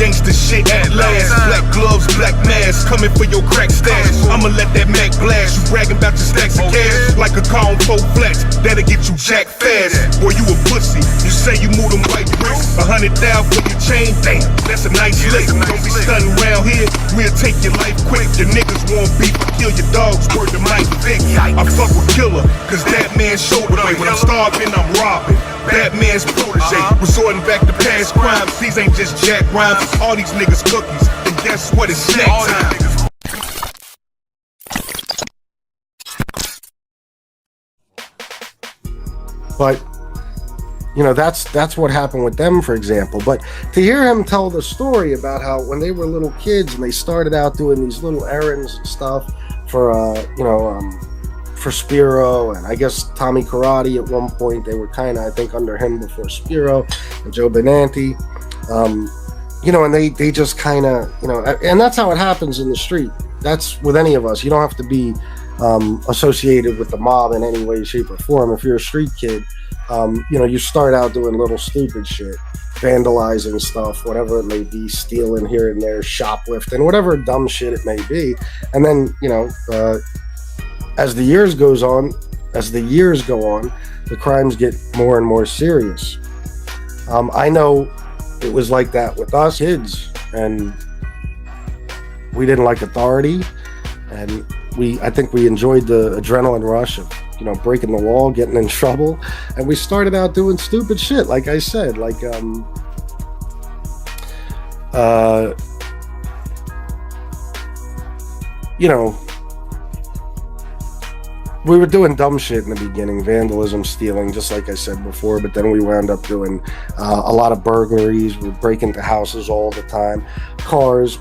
gangster shit at last. Black gloves, black mask, coming for your crack stash. I'ma let that Mac blast. You bragging about your stacks of cash like a car on 4 flats. That'll get you jacked fast. Boy, you a pussy. You say you move them white bricks. 100,000 for your chain, damn, that's a nice lick. Don't be stunning around here, we'll take your life quick. Your niggas want beef, I kill your dogs, word to Mike Vick. I fuck with killer, cause that man showed the way. When I'm starving, I'm robbing. Batman's protege, resorting back to past crimes. These ain't just jack rhymes, all these niggas cookies. And guess what, it's snack time. But you know, that's what happened with them, for example. But to hear him tell the story about how when they were little kids and they started out doing these little errands and stuff for for Spiro and I guess Tommy Karate at one point, they were kind of, I think, under him before Spiro and Joe Benanti, you know, and they just kind of, you know, and that's how it happens in the street. That's with any of us. You don't have to be associated with the mob in any way, shape, or form. If you're a street kid, you know, you start out doing little stupid shit, vandalizing stuff, whatever it may be, stealing here and there, shoplifting, whatever dumb shit it may be. And then, you know, as the years go on, the crimes get more and more serious. I know it was like that with us kids, and we didn't like authority, and I think we enjoyed the adrenaline rush of, you know, breaking the law, getting in trouble, and we started out doing stupid shit, like I said, like you know, we were doing dumb shit in the beginning, vandalism, stealing, just like I said before, but then we wound up doing a lot of burglaries. We'd break into houses all the time,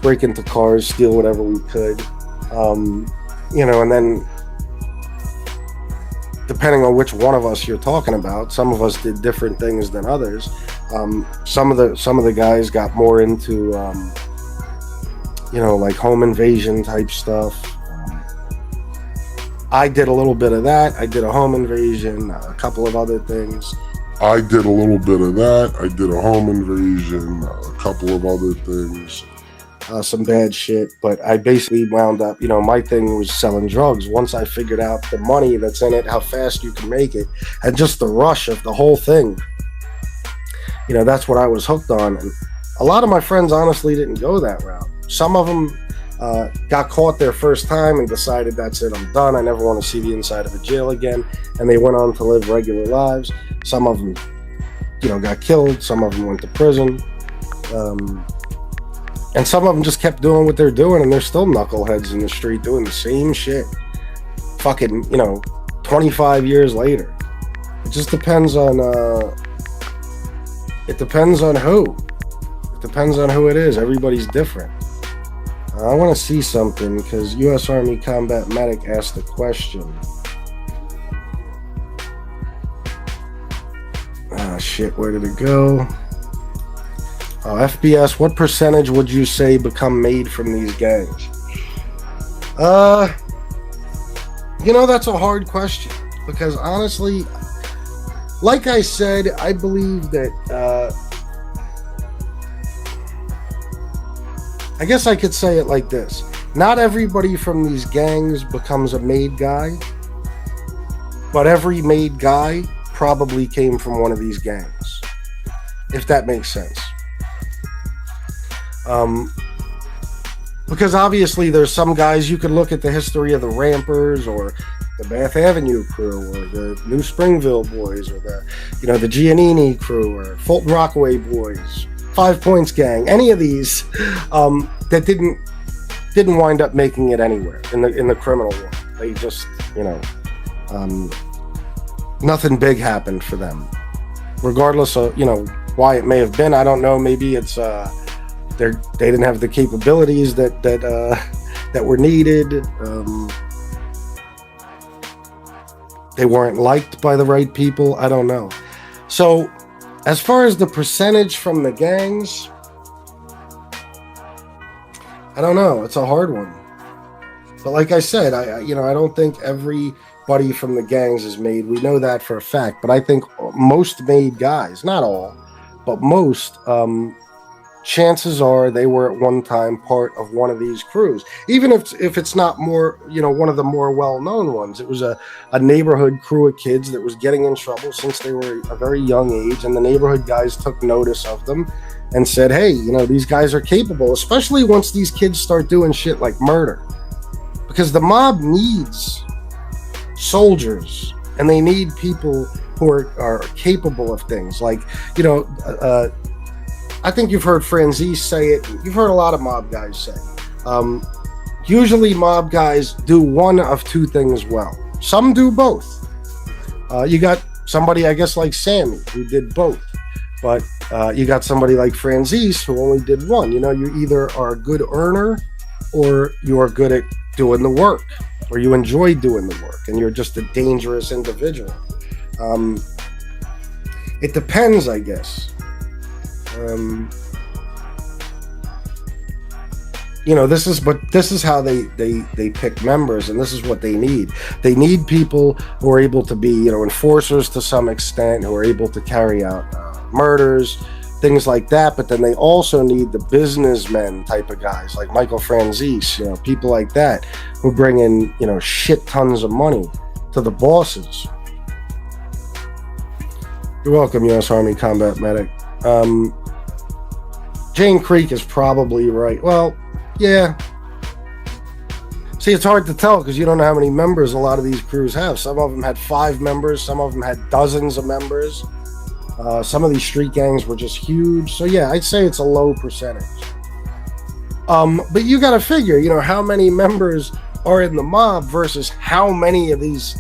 break into cars, steal whatever we could, you know, and then depending on which one of us you're talking about, some of us did different things than others. Some of the guys got more into, you know, like home invasion type stuff. I did a little bit of that. I did a home invasion, a couple of other things. I did a little bit of that. I did a home invasion, a couple of other things. Some bad shit, but I basically wound up, you know, my thing was selling drugs. Once I figured out the money that's in it, how fast you can make it, and just the rush of the whole thing, you know, that's what I was hooked on. And a lot of my friends honestly didn't go that route. Some of them got caught their first time and decided, that's it, I'm done, I never want to see the inside of a jail again, and they went on to live regular lives. Some of them, you know, got killed. Some of them went to prison, and some of them just kept doing what they're doing, and they're still knuckleheads in the street doing the same shit fucking, you know, 25 years later. It just depends on who it depends on who it is. Everybody's different. I want to see something, because U.S. Army Combat Medic asked a question. Ah, shit, where did it go? Oh, FBS, what percentage would you say become made from these gangs? You know, that's a hard question, because honestly, like I said, I believe that, I guess I could say it like this. Not everybody from these gangs becomes a made guy, but every made guy probably came from one of these gangs, if that makes sense. Because obviously there's some guys, you could look at the history of the Rampers or the Bath Avenue crew or the New Springville boys or the, you know, the Giannini crew or Fulton Rockaway boys, 5 Points gang, any of these that didn't wind up making it anywhere in the criminal world. They just, you know, nothing big happened for them, regardless of, you know, why it may have been. I don't know. Maybe it's they didn't have the capabilities that were needed. They weren't liked by the right people. I don't know. So, as far as the percentage from the gangs, I don't know. It's a hard one. But like I said, I don't think everybody from the gangs is made. We know that for a fact. But I think most made guys, not all, but most, chances are they were at one time part of one of these crews. Even if it's not more, one of the more well-known ones. It was a neighborhood crew of kids that was getting in trouble since they were a very young age, and the neighborhood guys took notice of them and said, hey, these guys are capable, especially once these kids start doing shit like murder. Because the mob needs soldiers, and they need people who are capable of things. Like, I think you've heard Franzese say it. You've heard a lot of mob guys say. Usually mob guys do one of two things well. Some do both. You got somebody, I guess, like Sammy, who did both. But you got somebody like Franzese who only did one. You either are a good earner or you are good at doing the work, or you enjoy doing the work, and you're just a dangerous individual. It depends, I guess. This is how they pick members, and this is what they need. They need people who are able to be, enforcers to some extent, who are able to carry out murders, things like that. But then they also need the businessmen type of guys, like Michael Franzese, people like that, who bring in, shit tons of money to the bosses. You're welcome, U.S. Army Combat Medic. Jane Creek is probably right. Well, yeah. See, it's hard to tell because you don't know how many members a lot of these crews have. Some of them had 5 members. Some of them had dozens of members. Some of these street gangs were just huge. So, yeah, I'd say it's a low percentage. But you got to figure, how many members are in the mob versus how many of these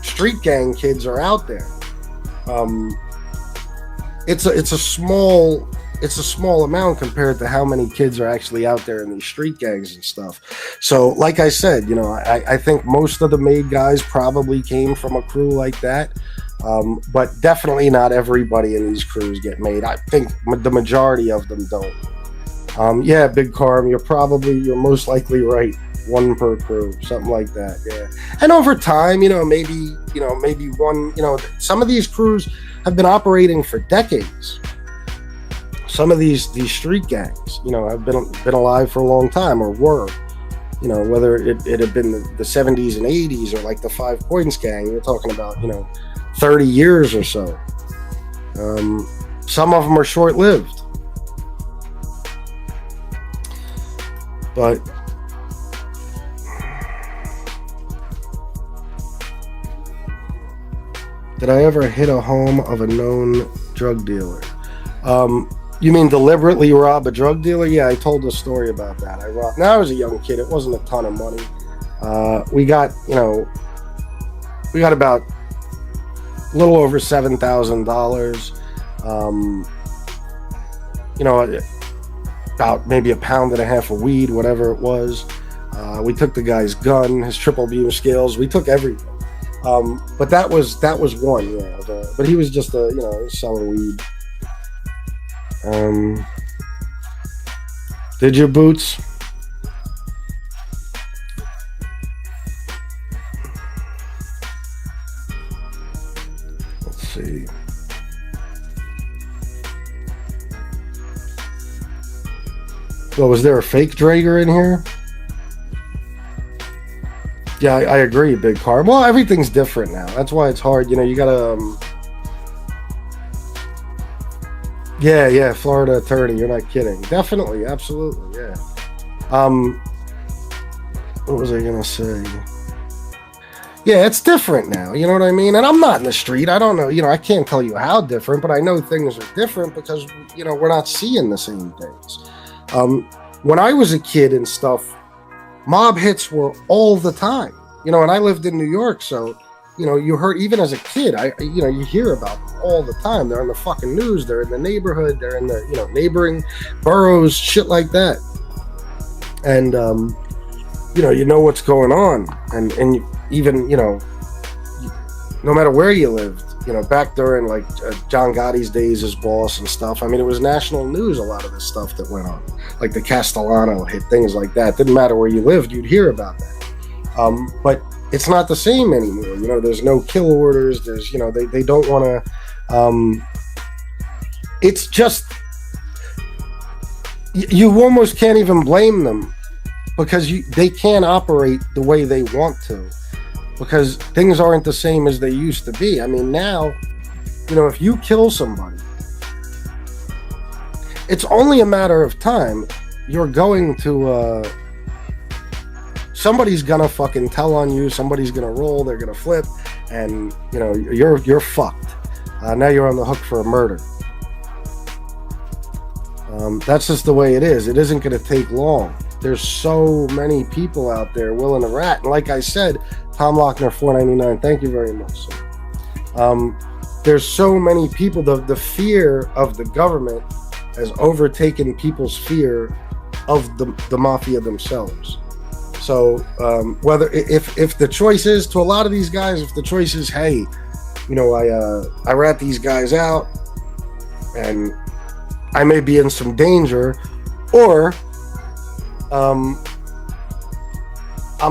street gang kids are out there. It's a small amount compared to how many kids are actually out there in these street gangs and stuff. So, like I said, I think most of the made guys probably came from a crew like that. But definitely not everybody in these crews get made. I think the majority of them don't. Yeah, Big Carm, you're most likely right. 1 per crew, something like that. Yeah. And over time, maybe one, some of these crews have been operating for decades. Some of these street gangs, have been alive for a long time, or were, whether it had been the 70s and 80s, or like the 5 Points gang, you're talking about, 30 years or so. Some of them are short-lived. But did I ever hit a home of a known drug dealer? You mean deliberately rob a drug dealer? Yeah, I told a story about that. I was a young kid. It wasn't a ton of money. We got about a little over $7,000. About maybe a pound and a half of weed, whatever it was. We took the guy's gun, his triple beam scales. We took everything. But that was one, yeah. But he was just selling weed. Did you, Boots? Let's see. Well, was there a fake Drager in here? Yeah, I agree, Big Car. Well, everything's different now. That's why it's hard. You gotta... Yeah, Florida attorney. You're not kidding. Definitely, absolutely, yeah. What was I gonna say? Yeah, it's different now. You know what I mean? And I'm not in the street. I don't know. I can't tell you how different, but I know things are different because, we're not seeing the same things. When I was a kid and stuff, mob hits were all the time, and I lived in New York, so, you heard, even as a kid, you hear about them all the time. They're in the fucking news, they're in the neighborhood, they're in the, neighboring boroughs, shit like that. And, you know what's going on. And even, no matter where you lived, back during like John Gotti's days as boss and stuff, I mean, it was national news, a lot of the stuff that went on, like the Castellano hit, things like that. Didn't matter where you lived, you'd hear about that. But it's not the same anymore. There's no kill orders. There's, they don't want to, it's just you almost can't even blame them, because they can't operate the way they want to, because things aren't the same as they used to be. I mean, now, if you kill somebody, it's only a matter of time. You're going to somebody's gonna fucking tell on you. Somebody's gonna roll. They're gonna flip, and you're fucked. Now you're on the hook for a murder. That's just the way it is. It isn't gonna take long. There's so many people out there willing to rat, and like I said, Tom Lochner, $4.99. Thank you very much, sir. There's so many people. The fear of the government has overtaken people's fear of the mafia themselves. So whether if the choice is, to a lot of these guys, if the choice is, hey, I rat these guys out and I may be in some danger, or I'm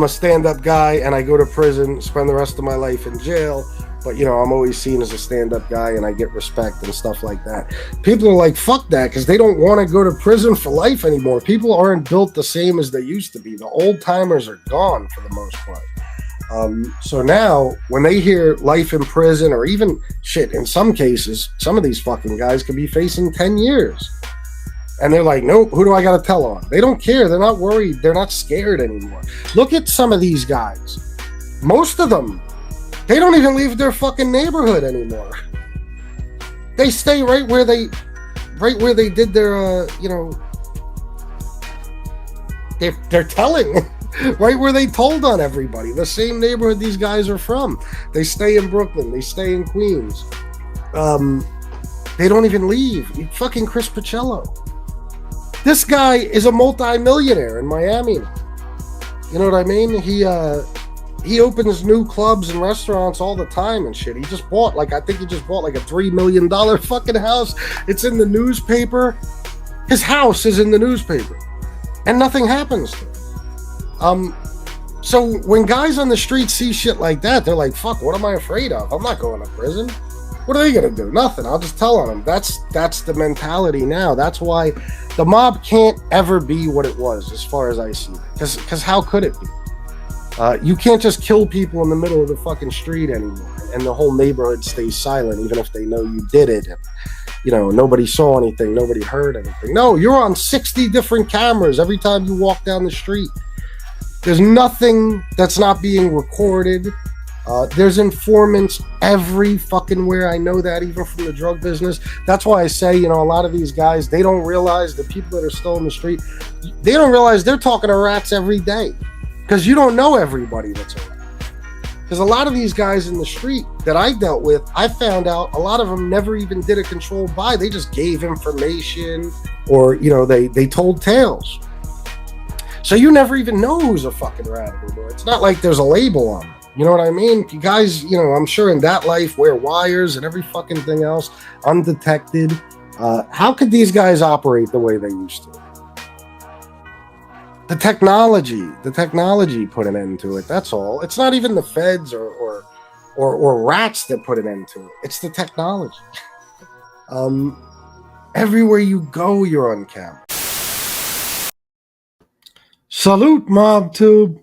a stand-up guy and I go to prison, spend the rest of my life in jail, but I'm always seen as a stand-up guy and I get respect and stuff like that. People are like, fuck that, because they don't want to go to prison for life anymore. People aren't built the same as they used to be. The old timers are gone for the most part. So now when they hear life in prison, or even shit, in some cases, some of these fucking guys could be facing 10 years. And they're like, nope, who do I got to tell on? They don't care. They're not worried. They're not scared anymore. Look at some of these guys. Most of them, they don't even leave their fucking neighborhood anymore. They stay right where they did their, they're telling right where they told on everybody. The same neighborhood these guys are from. They stay in Brooklyn. They stay in Queens. They don't even leave. Fucking Chris Pacello. This guy is a multi-millionaire in Miami. You know what I mean? He opens new clubs and restaurants all the time and shit. He just bought I think he just bought a $3 million fucking house. It's in the newspaper. His house is in the newspaper. And nothing happens to him. So when guys on the street see shit like that, they're like, fuck, what am I afraid of? I'm not going to prison. What are they going to do? Nothing. I'll just tell on them. That's the mentality now. That's why the mob can't ever be what it was, as far as I see it. Because how could it be? You can't just kill people in the middle of the fucking street anymore, and the whole neighborhood stays silent, even if they know you did it. And, nobody saw anything, nobody heard anything. No, you're on 60 different cameras every time you walk down the street. There's nothing that's not being recorded. There's informants every fucking where. I know that, even from the drug business. That's why I say, a lot of these guys, they don't realize, the people that are still in the street, they don't realize they're talking to rats every day. Because you don't know everybody that's around. Because a lot of these guys in the street that I dealt with, I found out a lot of them never even did a controlled buy. They just gave information, or, they told tales. So you never even know who's a fucking rat anymore. It's not like there's a label on them. You know what I mean? You guys, I'm sure in that life wear wires and every fucking thing else undetected. How could these guys operate the way they used to? The technology put an end to it. That's all. It's not even the feds or rats that put an end to it. It's the technology. Everywhere you go, you're on camera. Salute, MobTube.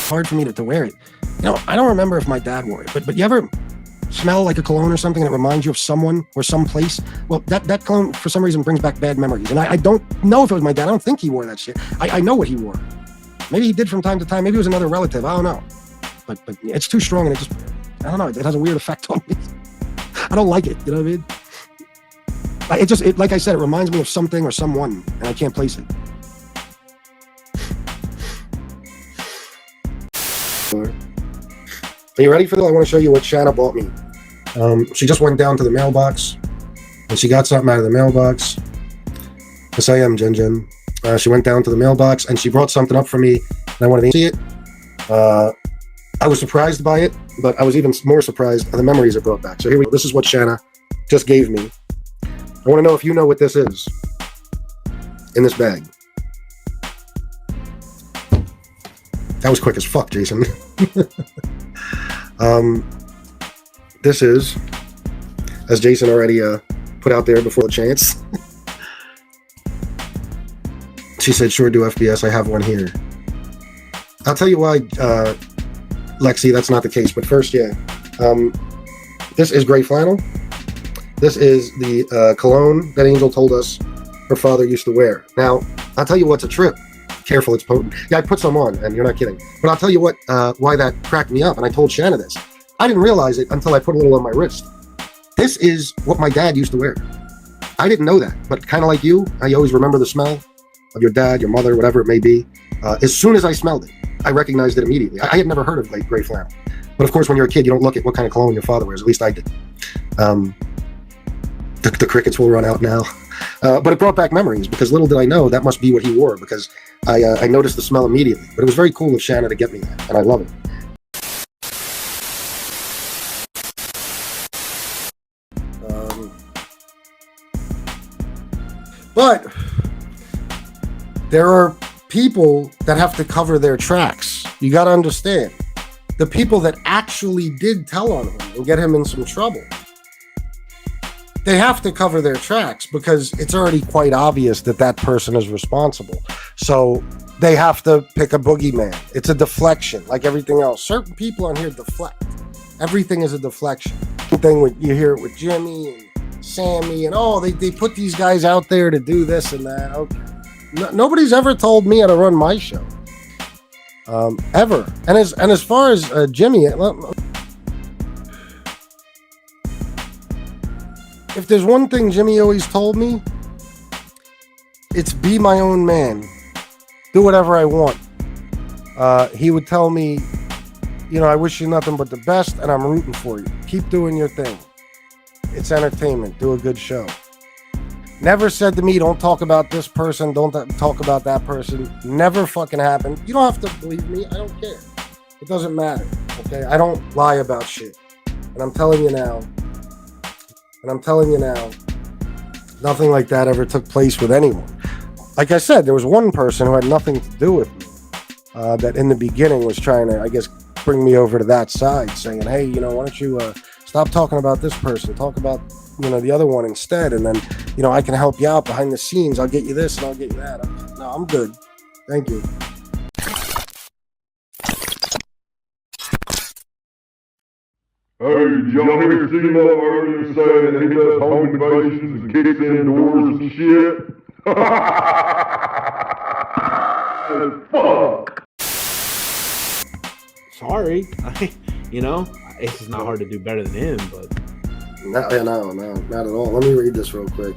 Hard for me to wear it. I don't remember if my dad wore it, but you ever smell like a cologne or something and it reminds you of someone or some place, well, that cologne for some reason brings back bad memories. And I don't know if it was my dad. I don't think he wore that shit. I know what he wore. Maybe he did from time to time. Maybe it was another relative. I don't know. But it's too strong and it just, I don't know. It has a weird effect on me. I don't like it. You know what I mean? It like I said, it reminds me of something or someone, and I can't place it. Are you ready for this? I want to show you what Shanna bought me. She just went down to the mailbox, and she got something out of the mailbox. Yes, I am, Jen. She went down to the mailbox, and she brought something up for me, and I wanted to see it. I was surprised by it, but I was even more surprised by the memories it brought back. So here we go. This is what Shanna just gave me. I want to know if you know what this is in this bag. That was quick as fuck, Jason. This is, as Jason already put out there before the chance. She said, sure do, FBS, I have one here. I'll tell you why, Lexi, that's not the case. But first, yeah. This is gray flannel. This is the cologne that Angel told us her father used to wear. Now, I'll tell you what's a trip. Careful, it's potent. Yeah, I put some on, and you're not kidding. But I'll tell you what, why that cracked me up, and I told Shanna this. I didn't realize it until I put a little on my wrist. This is what my dad used to wear. I didn't know that, but kind of like you, I always remember the smell of your dad, your mother, whatever it may be. As soon as I smelled it, I recognized it immediately. I had never heard of gray flannel. But of course, when you're a kid, you don't look at what kind of cologne your father wears. At least I did. The crickets will run out now. But it brought back memories, because little did I know that must be what he wore, because I noticed the smell immediately. But it was very cool of Shanna to get me that, and I love it. But there are people that have to cover their tracks. You got to understand. The people that actually did tell on him and get him in some trouble, they have to cover their tracks, because it's already quite obvious that that person is responsible. So they have to pick a boogeyman. It's a deflection, like everything else. Certain people on here deflect. Everything is a deflection. Thing with, you hear it with Jimmy and Sammy, and they put these guys out there to do this and that. Okay. Nobody's ever told me how to run my show, ever. And as far as Jimmy, if there's one thing Jimmy always told me, it's be my own man. Do whatever I want. He would tell me, I wish you nothing but the best, and I'm rooting for you. Keep doing your thing. It's entertainment. Do a good show. Never said to me, don't talk about this person, don't talk about that person. Never fucking happened. You don't have to believe me. I don't care. It doesn't matter. Okay? I don't lie about shit. And I'm telling you now, nothing like that ever took place with anyone. Like I said, there was one person who had nothing to do with me, that in the beginning was trying to, I guess, bring me over to that side, saying, hey, why don't you stop talking about this person, talk about, the other one instead, and then, I can help you out behind the scenes. I'll get you this and I'll get you that. No, I'm good. Thank you. Hey, y'all hear CeeLo earlier saying that he does home invasions and kicks indoors and shit? Fuck! Sorry. It's just not hard to do better than him, but... No, not at all. Let me read this real quick.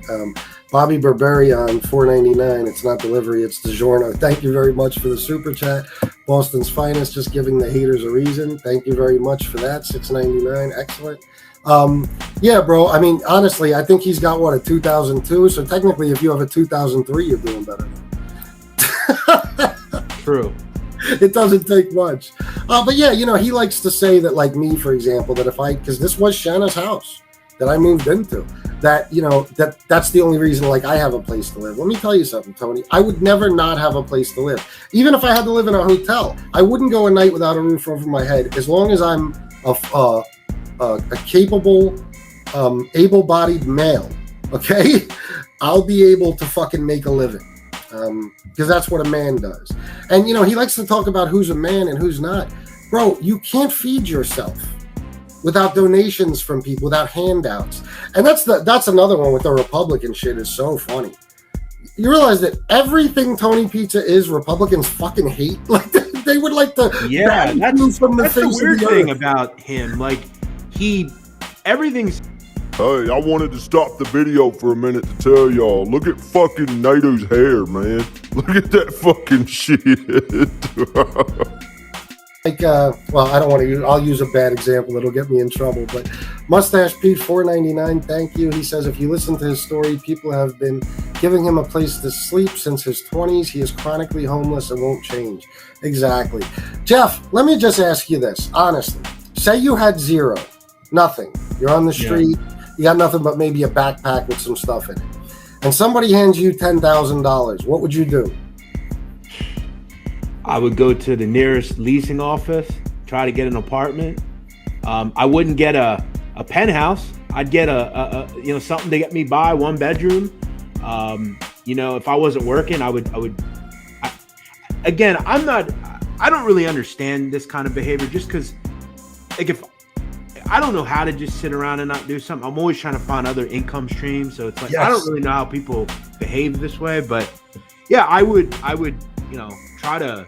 Bobby Burberry on $4.99. It's not delivery, it's DiGiorno. Thank you very much for the super chat. Boston's finest, just giving the haters a reason. Thank you very much for that. $6.99. Excellent. Yeah, bro. I mean, honestly, I think he's got a 2002. So technically, if you have a 2003, you're doing better. True. It doesn't take much. But yeah, he likes to say that, like me, for example, that because this was Shanna's house that I moved into, that, that's the only reason, I have a place to live. Let me tell you something, Tony. I would never not have a place to live. Even if I had to live in a hotel, I wouldn't go a night without a roof over my head, as long as I'm a capable, able-bodied male, okay? I'll be able to fucking make a living. Because that's what a man does. And, he likes to talk about who's a man and who's not. Bro, you can't feed yourself. without donations from people, without handouts. And that's another one with the Republican shit is so funny. You realize that everything Tony Pizza is, Republicans fucking hate. Like they would like to Yeah, ban you from the that's the face of weird the thing earth. about him. Like everything's Hey, I wanted to stop the video for a minute to tell y'all, look at fucking NATO's hair, man. Look at that fucking shit. Like, well, I don't want to use. I'll use a bad example that'll get me in trouble. But Mustache Pete $4.99. Thank you. He says if you listen to his story, people have been giving him a place to sleep since his 20s. He is chronically homeless and won't change. Exactly. Jeff, let me just ask you this honestly. Say you had zero, nothing. You're on the street. You got nothing but maybe a backpack with some stuff in it, and somebody hands you $10,000. What would you do? I would go to the nearest leasing office, try to get an apartment. I wouldn't get a penthouse. I'd get a something to get me by, 1 bedroom. If I wasn't working, I don't really understand this kind of behavior just because, like, if I don't know how to just sit around and not do something. I'm always trying to find other income streams. So it's like, I don't really know how people behave this way, but yeah, I would, try to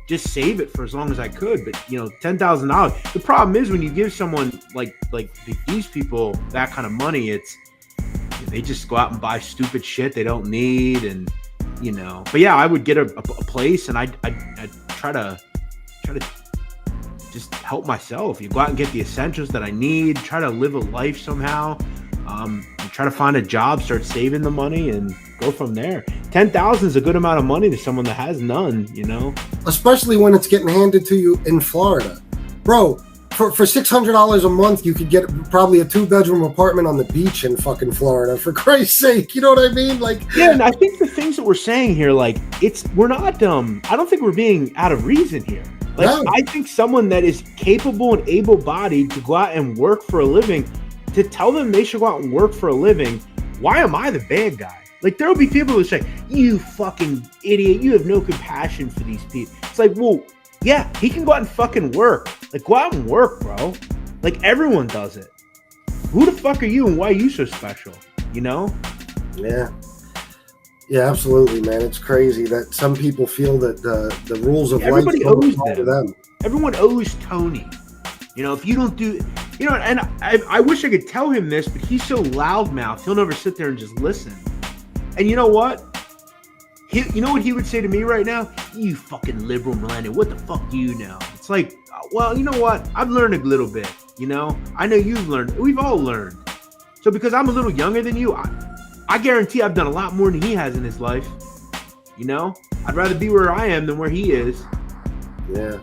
just save it for as long as I could. But $10,000. The problem is when you give someone like these people that kind of money, they just go out and buy stupid shit they don't need, and But yeah, I would get a place, and I'd try to just help myself. You go out and get the essentials that I need. Try to live a life somehow. Try to find a job, start saving the money, and go from there. 10,000 is a good amount of money to someone that has none, Especially when it's getting handed to you in Florida. Bro, for $600 a month, you could get probably a 2-bedroom apartment on the beach in fucking Florida, for Christ's sake. You know what I mean? Like, yeah, and I think the things that we're saying here, like, we're not, I don't think we're being out of reason here. Like, no. I think someone that is capable and able-bodied to go out and work for a living, to tell them they should go out and work for a living, why am I the bad guy? Like, there will be people who say, you fucking idiot, you have no compassion for these people. It's like, well, yeah, he can go out and fucking work. Like, go out and work, bro. Like, everyone does it. Who the fuck are you and why are you so special? Yeah. Yeah, absolutely, man. It's crazy that some people feel that the rules of life owes them. Everyone owes Tony. If you don't do, and I wish I could tell him this, but he's so loudmouth. He'll never sit there and just listen. And you know what? You know what he would say to me right now? You fucking liberal millennial. What the fuck do you know? It's like, well, you know what? I've learned a little bit. I know you've learned. We've all learned. So because I'm a little younger than you, I guarantee I've done a lot more than he has in his life. I'd rather be where I am than where he is. Yeah.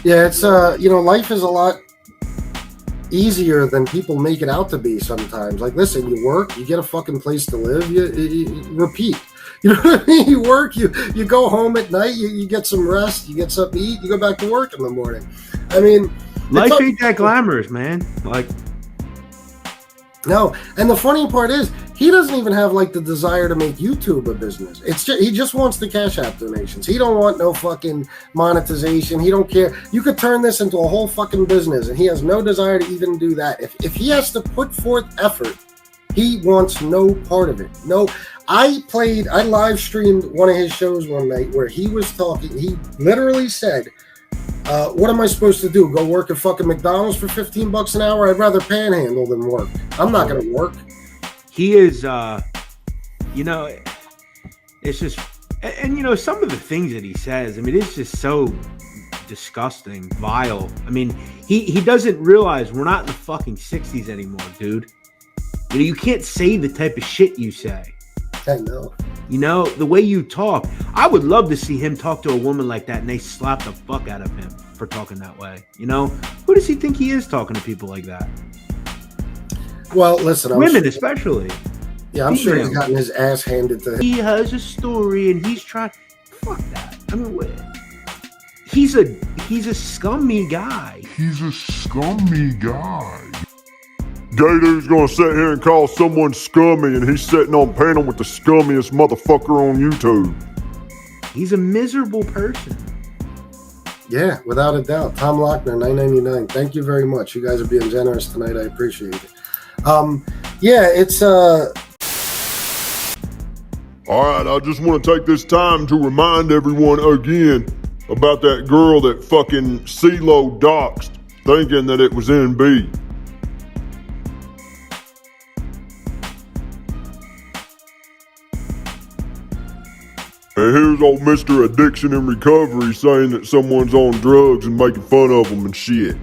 Yeah, it's life is a lot easier than people make it out to be sometimes. Like, listen, you work, you get a fucking place to live, you repeat. You know what I mean? You work, you go home at night, you get some rest, you get something to eat, you go back to work in the morning. I mean, life ain't that glamorous, man. Like, no, and the funny part is he doesn't even have like the desire to make YouTube a business. He just wants the Cash App donations. He don't want no fucking monetization. He don't care. You could turn this into a whole fucking business, and he has no desire to even do that. If he has to put forth effort, he wants no part of it. No, I live streamed one of his shows one night where he was talking. He literally said, what am I supposed to do? Go work at fucking McDonald's for $15 an hour? I'd rather panhandle than work. I'm not going to work. He is, it's just, and some of the things that he says, I mean, it's just so disgusting, vile. I mean, he doesn't realize we're not in the fucking 60s anymore, dude. You can't say the type of shit you say. I know. The way you talk. I would love to see him talk to a woman like that and they slap the fuck out of him for talking that way. Who does he think he is talking to people like that? Well, listen, women especially. Yeah, I'm sure he's gotten his ass handed to him. He has a story and he's trying. Fuck that. I mean, he's a scummy guy. He's a scummy guy. Gay dude's gonna sit here and call someone scummy, and he's sitting on panel with the scummiest motherfucker on YouTube. He's a miserable person. Yeah, without a doubt. Tom Lochner, $9.99. Thank you very much. You guys are being generous tonight. I appreciate it. Yeah, it's All right, I just want to take this time to remind everyone again about that girl that fucking CeeLo doxed, thinking that it was NB. And here's old Mr. Addiction and Recovery saying that someone's on drugs and making fun of them and shit.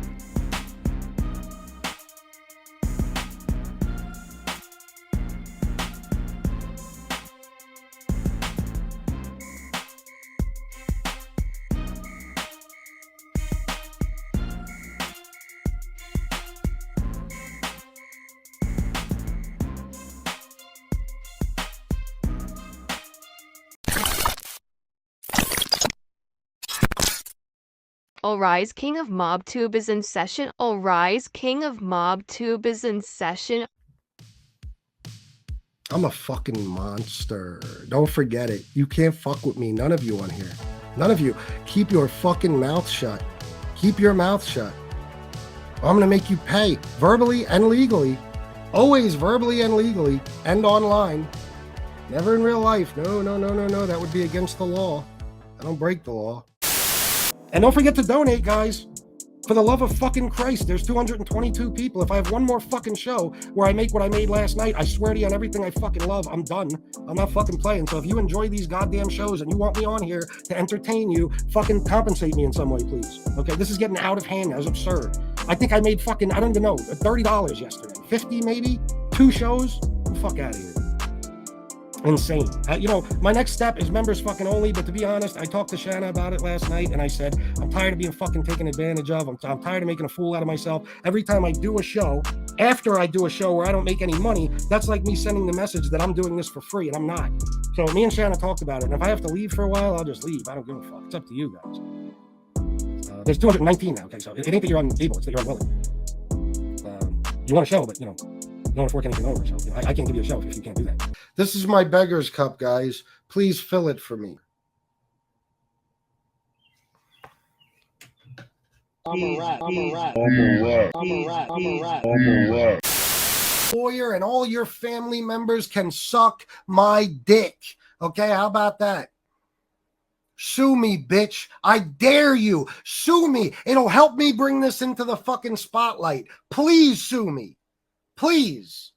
All Rise, King of MobTube is in session. All Rise, King of MobTube is in session. I'm a fucking monster. Don't forget it. You can't fuck with me. None of you on here. None of you. Keep your fucking mouth shut. Keep your mouth shut. I'm gonna make you pay verbally and legally. Always verbally and legally and online. Never in real life. No. That would be against the law. I don't break the law. And don't forget to donate, guys. For the love of fucking Christ, there's 222 people. If I have one more fucking show where I make what I made last night, I swear to you on everything I fucking love, I'm done. I'm not fucking playing. So if you enjoy these goddamn shows and you want me on here to entertain you, fucking compensate me in some way, please. Okay, this is getting out of hand now. It's absurd. I think I made fucking, I don't even know, $30 yesterday. 50 maybe? 2 shows? Get the fuck out of here. Insane. My next step is members fucking only, but to be honest, I talked to Shanna about it last night and I said, I'm tired of being fucking taken advantage of. I'm tired of making a fool out of myself. Every time I do a show, after I do a show where I don't make any money, that's like me sending the message that I'm doing this for free, and I'm not. So me and Shanna talked about it, and if I have to leave for a while, I'll just leave. I don't give a fuck. It's up to you guys. There's 219 now, okay? So it ain't that you're unable, it's that you're unwilling. You want a show, but, you don't afford anything over, so I can't give you a show if you can't do that. This is my beggar's cup, guys. Please fill it for me. I'm a rat. Lawyer and all your family members can suck my dick. Okay, how about that? Sue me, bitch. I dare you. Sue me. It'll help me bring this into the fucking spotlight. Please sue me. Please.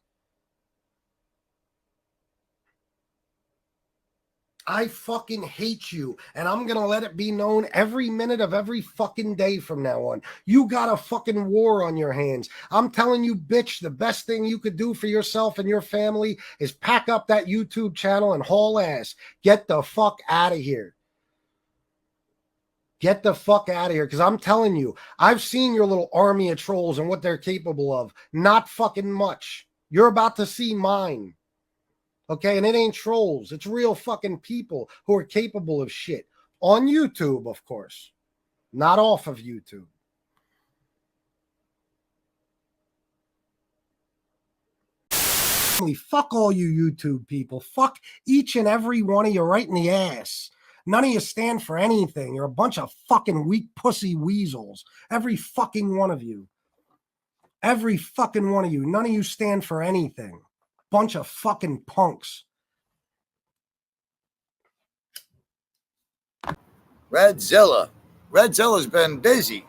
I fucking hate you, and I'm gonna let it be known every minute of every fucking day from now on. You got a fucking war on your hands. I'm telling you, bitch, the best thing you could do for yourself and your family is pack up that YouTube channel and haul ass. Get the fuck out of here. Get the fuck out of here, because I'm telling you, I've seen your little army of trolls and what they're capable of. Not fucking much. You're about to see mine. Okay, and it ain't trolls. It's real fucking people who are capable of shit. On YouTube, of course. Not off of YouTube. Fuck all you YouTube people. Fuck each and every one of you right in the ass. None of you stand for anything. You're a bunch of fucking weak pussy weasels. Every fucking one of you. Every fucking one of you. None of you stand for anything. Bunch of fucking punks. Redzilla's been busy.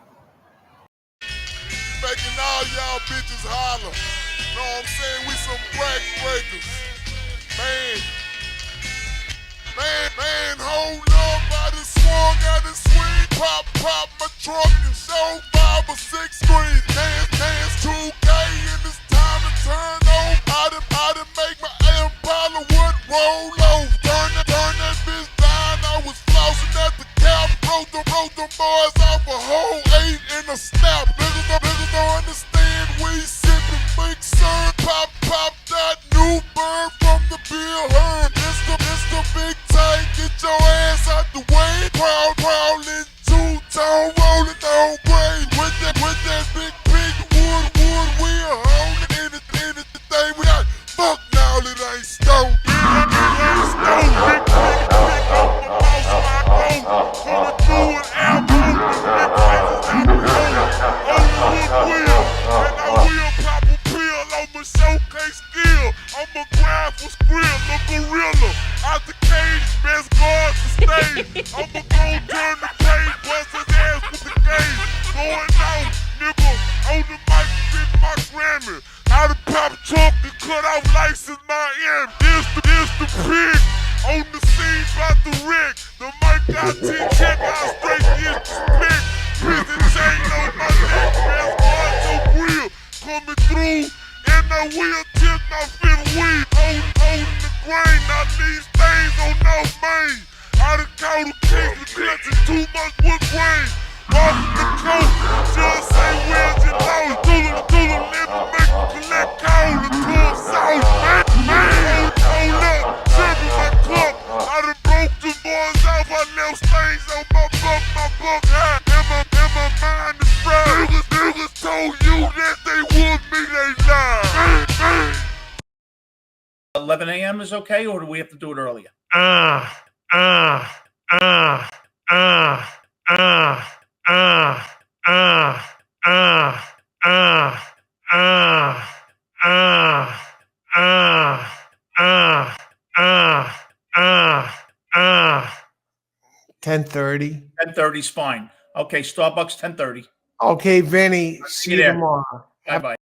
Making all y'all bitches holler. Know what I'm saying? We some crack breakers. Man, hold up. I done swung out and swing. Pop my truck and show 5 or 6 screens. Dance 2K and it's time to turn over. I done make my Impala wood roll over. Turn that bitch down. I was flossing at the cap. Wrote them boys off a whole 8 in a snap. Niggas don't understand. We sippin' big sun. Pop that new bird from the Bill Hearn. It's the big tank. Get your ass out the way. Prowlin' 2-tone, rollin' on grade with that big Grammy. Out of pop trunk and cut off license Miami. It's the pig on the scene about the wreck. The mic got 10 check out straight in the spec. Prison chain on my neck, man. Hard so real. Coming through, and I will tip my fifth weed. Holding the grain, now these things on no main. I done caught a case of clutching too much wood grain. Walking the coast, just say where's your nose? Do the let me make you collect coal and club sauce. Man, hold up, serving my cup. I done broke the boys off, I left stains on my buck high. And my mind is fried. Niggas told you that they would me, they lied. 11 a.m. is okay, or do we have to do it earlier? 10:30. 10:30 is fine. Okay, Starbucks 10:30. Okay, Vinny. See you there. tomorrow. Bye bye.